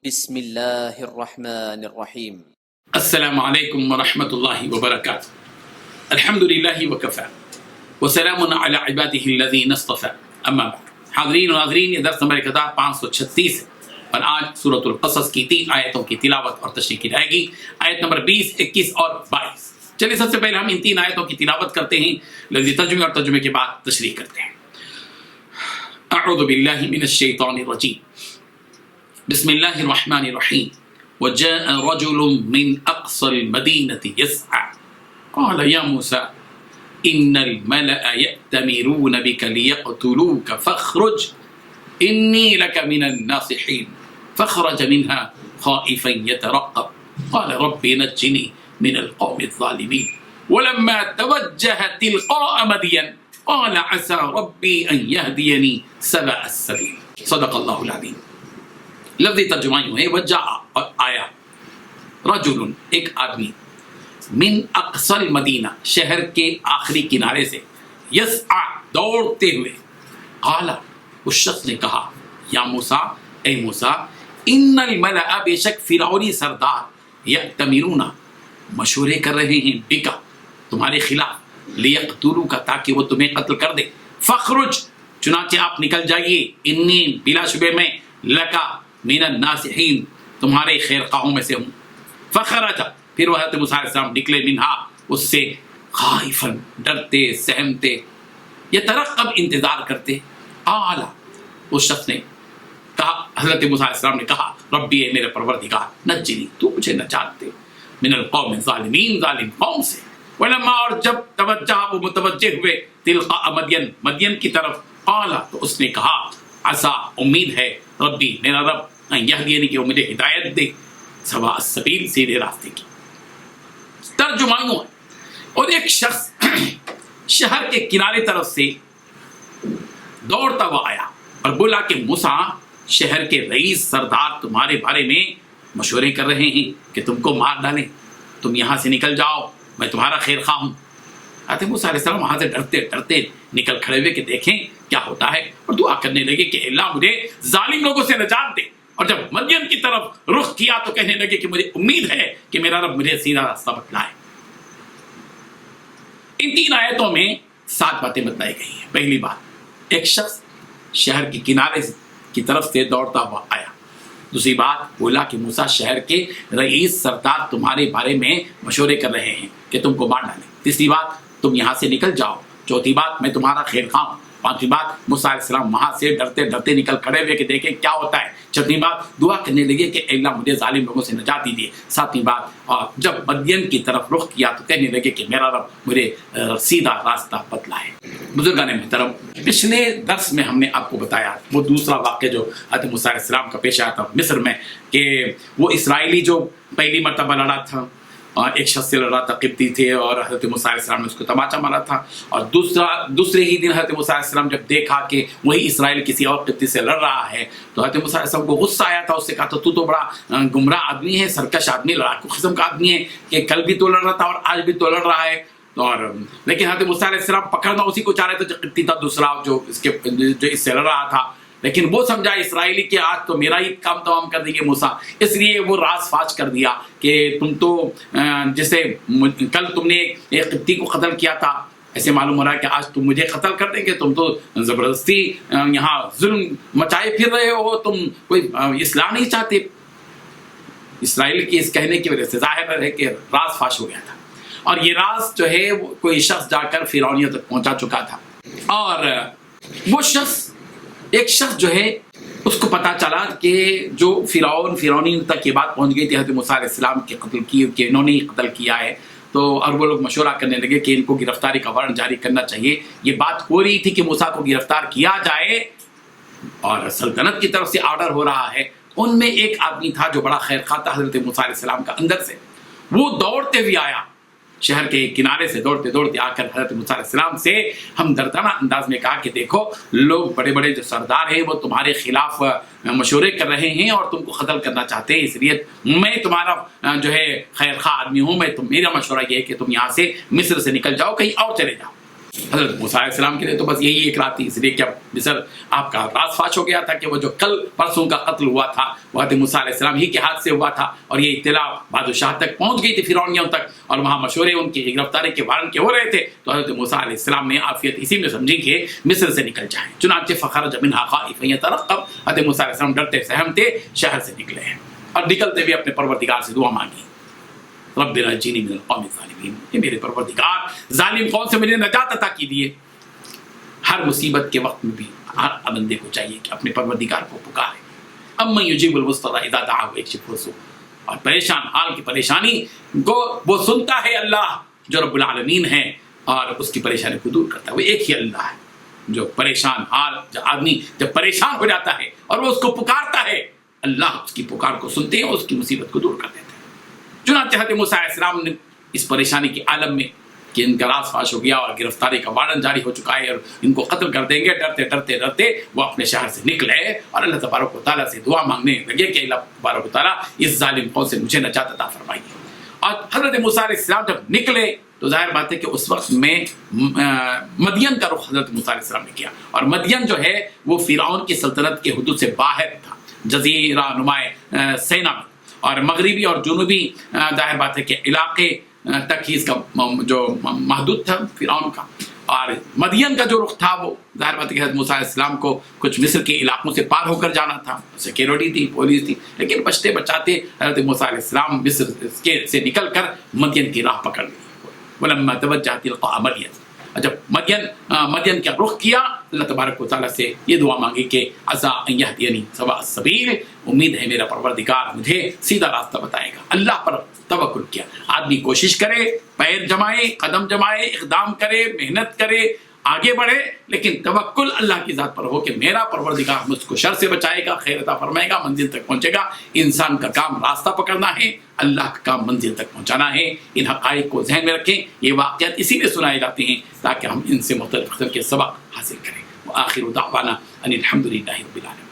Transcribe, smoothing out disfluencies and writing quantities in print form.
بسم اللہ الرحمن الرحیم۔ السلام علیکم ورحمۃ اللہ وبرکاتہ۔ الحمد للہ وکفی وسلام علی عبادہ الذین اصطفی، اما بعد۔ حاضرین و ناظرین، یہ درس نمبر 1536 ہے اور آج سورۃ القصص کی 3 آیتوں کی تلاوت اور تشریح کی جائے گی، آیت نمبر 20، 21 اور 22۔ چلیے سب سے پہلے ہم ان 3 آیتوں کی تلاوت کرتے ہیں، لفظی ترجمے اور ترجمے کے بعد تشریح کرتے ہیں۔ اعوذ باللہ من الشیطان الرجیم، بسم اللہ الرحمن الرحیم۔ وجاء رجل من اقصى المدینة يسعى قال یا موسیٰ ان الملأ يأتمرون بك ليقتلوك فاخرج انی لك من الناصحین فخرج منها خائفا يترقب قال رب نجنی من القوم الظالمین ولما توجه تلقاء مدین قال عسى ربی ان يهدینی سواء السبیل۔ صدق اللہ العظیم۔ لفظی ترجمہ یوں ہے، وجاء اور آیا، رجل ایک آدمی، من اقصى المدینہ شہر کے آخری کنارے سے، یسعى دوڑتے ہوئے، قال اس شخص نے کہا، یا موسیٰ اے موسیٰ، ان الملأ بے شک فرعونی سردار، یأتمرون مشورے کر رہے ہیں، بکا تمہارے خلاف، لیقتلوک تاکہ وہ تمہیں قتل کر دے، فخرج چنانچہ آپ نکل جائیے، انی بلا شبہ میں، لکا من الناصحین تمہارے خیر خواہوں میں سے ہوں۔ فخرج پھر وہ حضرت موسیٰ علیہ السلام نکلے، منہا اس سے، خائفا ڈرتے سہمتے، یترقب انتظار کرتے، قال اس شخص نے کہا، حضرت موسیٰ علیہ السلام نے کہا، ربی اے میرے پروردگار، نجنی تو مجھے نجات دے، من القوم الظالمین ظالم قوم سے، ولما اور جب توجہ وہ متوجہ ہوئے، تلقاء مدین مدین کی طرف، قال تو اس نے کہا، عسا امید ہے، ربی میرا رب، ان یہدینی کہ وہ مجھے ہدایت دے، سواء السبیل سیدھے راستے کی۔ ترجمہ یوں ہے، اور ایک شخص شہر کے کنارے طرف سے دوڑتا ہوا آیا اور بولا کہ موسیٰ شہر کے رئیس سردار تمہارے بارے میں مشورے کر رہے ہیں کہ تم کو مار ڈالیں، تم یہاں سے نکل جاؤ، میں تمہارا خیر خواہ ہوں۔ حضرت موسیٰ علیہ السلام وہاں سے ڈرتے ڈرتے نکل کھڑے ہوئے کہ دیکھیں کیا ہوتا ہے، اور دعا کرنے لگے کہ اللہ مجھے ظالم لوگوں سے نجات دے، اور جب مدین کی طرف رخ کیا تو کہنے لگے کہ مجھے امید ہے کہ میرا رب مجھے سیدھا راستہ بتلائے۔ ان 3 آیتوں میں 7 باتیں بتلائی گئی ہیں۔ پہلی بات، ایک شخص شہر کے کنارے کی طرف سے دوڑتا ہوا آیا۔ دوسری بات، بولا کہ موسیٰ شہر کے رئیس سردار تمہارے بارے میں مشورے کر رہے ہیں کہ تم کو مار ڈالیں۔ تیسری بات، تم یہاں سے نکل جاؤ۔ چوتھی بات، میں تمہارا خیر خواہ ہوں۔ پانچویں بات، موسیٰ علیہ السلام وہاں سے ڈرتے ڈرتے نکل کھڑے ہوئے کہ دیکھیں کیا ہوتا ہے۔ چھٹویں بات، دعا کرنے لگے کہ اے اللہ مجھے ظالم لوگوں سے نجات دیجیے۔ ساتویں بات، اور جب مدین کی طرف رخ کیا تو کہنے لگے کہ میرا رب مجھے سیدھا راستہ بتلائے۔ بزرگان محترم، پچھلے درس میں ہم نے آپ کو بتایا وہ دوسرا واقعہ جو حضرت موسیٰ علیہ السلام کا پیش آیا تھا مصر میں، کہ وہ اسرائیلی جو پہلی مرتبہ لڑا تھا، ایک شخص سے لڑ رہا تھا، قبطی تھے، اور حضرت موسیٰ علیہ السلام نے اس کو تماچا مارا تھا، اور دوسرے ہی دن حضرت موسیٰ علیہ السلام جب دیکھا کہ وہی اسرائیل کسی اور قبطی سے لڑ رہا ہے تو حضرت موسیٰ علیہ السلام کو غصہ آیا تھا۔ اس سے کہا تو بڑا گمراہ آدمی ہے، سرکش آدمی، لڑاکو قسم کا آدمی ہے کہ کل بھی تو لڑ رہا تھا اور آج بھی تو لڑ رہا ہے۔ لیکن حضرت موسیٰ علیہ السلام پکڑنا اسی کو چاہ رہے تھے جو قبطی تھا، دوسرا جو اس سے لڑ رہا تھا، لیکن وہ سمجھا اسرائیلی کہ آج تو میرا ہی کام تمام کر دیں گے موسیٰ، اس لیے وہ راز فاش کر دیا کہ تم تو جیسے کل تم نے ایک قبطی کو قتل کیا تھا، ایسے معلوم ہو رہا ہے کہ آج تم مجھے قتل کر دیں گے، تم تو زبردستی یہاں ظلم مچائے پھر رہے ہو، تم کوئی اصلاح نہیں چاہتے۔ اسرائیل کے اس کہنے کی وجہ سے ظاہر ہے کہ راز فاش ہو گیا تھا، اور یہ راز جو ہے کوئی شخص جا کر فرعونیوں تک پہنچا چکا تھا، اور وہ ایک شخص جو ہے اس کو پتا چلا کہ جو فرعونی تک یہ بات پہنچ گئی تھی حضرت موسیٰ علیہ السلام کے قتل کی، کہ انہوں نے ہی قتل کیا ہے، تو اور وہ لوگ مشورہ کرنے لگے کہ ان کو گرفتاری کا وارنٹ جاری کرنا چاہیے۔ یہ بات ہو رہی تھی کہ موسیٰ کو گرفتار کیا جائے، اور سلطنت کی طرف سے آرڈر ہو رہا ہے۔ ان میں ایک آدمی تھا جو بڑا خیر خواہ تھا حضرت موسیٰ علیہ السلام کا، اندر سے وہ دوڑتے ہوئے آیا، شہر کے کنارے سے دوڑتے دوڑتے آ کر حضرت موسیٰ علیہ السلام سے ہمدردانہ انداز میں کہا کہ دیکھو لوگ بڑے بڑے جو سردار ہیں وہ تمہارے خلاف مشورے کر رہے ہیں اور تم کو قتل کرنا چاہتے ہیں، اس لیے میں تمہارا جو ہے خیر خواہ آدمی ہوں، میرا مشورہ یہ ہے کہ تم یہاں سے مصر سے نکل جاؤ، کہیں اور چلے جاؤ۔ حضرت موسیٰ علیہ السلام کے لیے تو بس یہی ایک رات تھی، اس لیے کہ اب مصر آپ کا راز فاش ہو گیا تھا کہ وہ جو کل پرسوں کا قتل ہوا تھا وہ حضرت موسیٰ علیہ السلام ہی کے ہاتھ سے ہوا تھا، اور یہ اطلاع بادشاہ تک پہنچ گئی تھی، فرعونیوں تک، اور وہاں مشورے ان کی گرفتاری کے وارنٹ کے ہو رہے تھے. تو حضرت موسیٰ علیہ السلام نے عافیت اسی میں سمجھی کہ مصر سے نکل جائیں. چنانچہ فخرج منہا خائفا یترقب، حضرت موسیٰ علیہ السلام ڈرتے سہمتے شہر سے نکلے ہیں، اور نکلتے ہوئے اپنے پروردگار سے دعا مانگی، رب نجنی من القوم الظالمین، کہ میرے پروردگار ظالم قوم سے مجھے نجات عطا کیجیے. ہر مصیبت کے وقت میں بھی ہر بندے کو چاہیے کہ اپنے پروردگار کو پکارے. امن یجیب المضطر اذا دعاہ ویکشف السوء، اور پریشان حال کی پریشانی کو وہ سنتا ہے اللہ جو رب العالمین ہے، اور اس کی پریشانی کو دور کرتا ہے. وہ ایک ہی اللہ ہے جو پریشان حال، جو آدمی جب پریشان ہو جاتا ہے اور وہ اس کو پکارتا ہے، اللہ اس کی پکار کو سنتے ہیں اور اس کی مصیبت کو دور کر دیتے ہیں. چنانچہ حضرت موسیٰ علیہ السلام نے اس پریشانی کے عالم میں کہ ان کا راز فاش ہو گیا اور گرفتاری کا وارنٹ جاری ہو چکا ہے اور ان کو قتل کر دیں گے، ڈرتے ڈرتے ڈرتے وہ اپنے شہر سے نکلے اور اللہ تبارک و تعالیٰ سے دعا مانگنے لگے کہ اللہ تبارک و تعالیٰ اس ظالم قوم سے مجھے نجات عطا فرمائیے. اور حضرت موسیٰ علیہ السلام جب نکلے تو ظاہر بات ہے کہ اس وقت میں مدین کا رخ حضرت موسیٰ علیہ السلام نے کیا، اور مدین جو ہے وہ فرعون کی سلطنت کے حدود سے باہر تھا، جزیرہ نمائے سینا میں، اور مغربی اور جنوبی ظاہر بات ہے کہ علاقے تک ہی اس کا جو محدود تھا فرعون کا. اور مدین کا جو رخ تھا وہ ظاہر بات ہے کہ حضرت موسیٰ علیہ السلام کو کچھ مصر کے علاقوں سے پار ہو کر جانا تھا، سیکیورٹی تھی، پولیس تھی، لیکن بچتے بچاتے حضرت موسیٰ علیہ السلام مصر سے نکل کر مدین کی راہ پکڑ لی. ولما توجہ تلقاء مدین، جب مدین کا رخ کیا اللہ تبارک و تعالیٰ سے یہ دعا مانگی کہ عسیٰ ان یہدینی سواء السبیل، امید ہے میرا پروردگار مجھے سیدھا راستہ بتائے گا. اللہ پر توکل کیا. آدمی کوشش کرے، پیر جمائے، قدم جمائے، اقدام کرے، محنت کرے، آگے بڑھے، لیکن توکل اللہ کی ذات پر ہو کہ میرا پروردگار مجھ کو شر سے بچائے گا، خیر عطا فرمائے گا، منزل تک پہنچے گا. انسان کا کام راستہ پکڑنا ہے، اللہ کا کام منزل تک پہنچانا ہے. ان حقائق کو ذہن میں رکھیں. یہ واقعات اسی لیے سنائے جاتے ہیں تاکہ ہم ان سے مختلف قسم کے سبق حاصل کریں. وآخر دعوانا ان الحمد للہ رب العالمین.